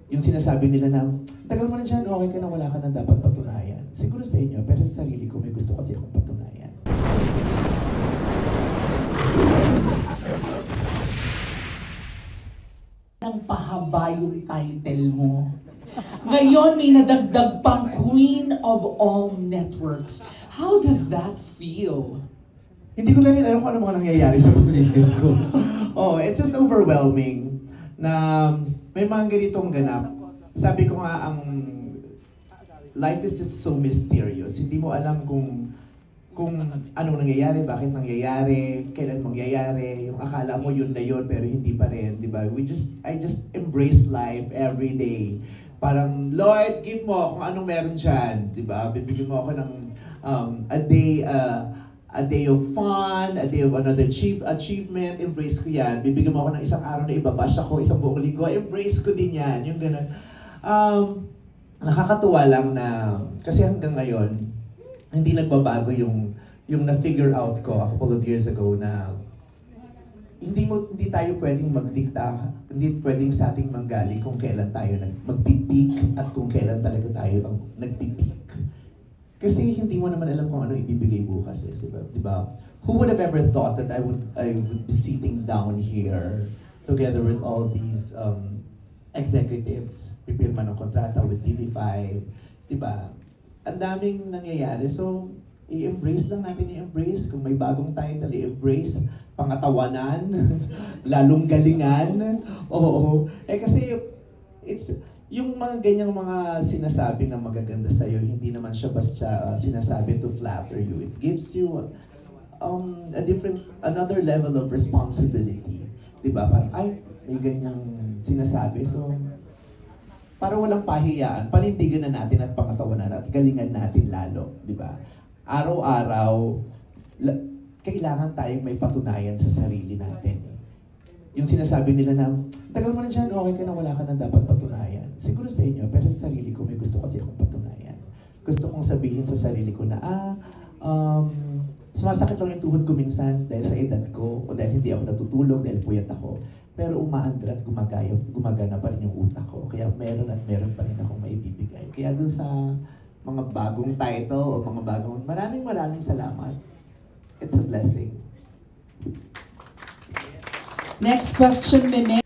Yung sinasabi nila na, tagal mo na dyan, okay ka na, wala ka na dapat patunayan. Siguro sa inyo, pero sa sarili ko, may gusto kasi akong patunayan. Nang pahaba yung title mo. Ngayon may nadagdag pang Queen of All Networks. How does that feel? Hindi ko na rin alam kung ano mga nangyayari sa paligid ko. It's just overwhelming na may mga ganitong ganap. Sabi ko nga, ang life is just so mysterious. Hindi mo alam kung anong nangyayari, bakit nangyayari, kailan mangyayari. Yung akala mo yun na yun, pero hindi pa rin, di ba? I just embrace life every day. Parang, Lord, give mo kung anong meron dyan, di ba? Bibigyan mo ako ng a day of fun, a day of another achievement, embrace ko yan. Bibigyan mo ako ng isang araw na ibabash ako, isang buong linggo, embrace ko din yan. Yung gano'n. Nakakatuwa lang na, kasi hanggang ngayon, hindi nagbabago yung na-figure out ko a couple of years ago na hindi tayo pwedeng magdikta, hindi pwedeng sa ating manggaling kung kailan tayo magpipik at kung kailan talaga tayo ang nagpipik. Kasi hindi mo naman alam kung ano ibibigay bukas eh, di ba? Who would have ever thought that I would be sitting down here together with all these executives, pipirma ng kontrata with TV5, di ba? Ang daming nangyayari. So, i-embrace lang natin, i-embrace. Kung may bagong title, i-embrace. Pangatawanan, lalong galingan. Oo. Kasi, yung mga ganyang mga sinasabi na magaganda sa'yo, hindi naman siya basta sinasabi to flatter you. It gives you another level of responsibility. Diba? Parang, ay, may ganyang sinasabi. So, para walang pahiyaan, panindigan na natin at pangatawanan at galingan natin lalo, di ba? Araw-araw, kailangan tayong may patunayan sa sarili natin. Yung sinasabi nila na, tagal mo na dyan, okay ka na, wala ka na dapat patunayan. Siguro sa inyo, pero sa sarili ko, may gusto kasi akong patunayan. Gusto kong sabihin sa sarili ko na, sumasakit lang yung tuhod ko minsan dahil sa edad ko o dahil hindi ako natutulog, dahil puyat ako. Pero umaandar at gumagana pa rin yung utak ko. Kaya meron at meron pa rin akong maibibigay. Kaya dun sa mga bagong title o mga bagong, maraming salamat. It's a blessing. Next question, Meme.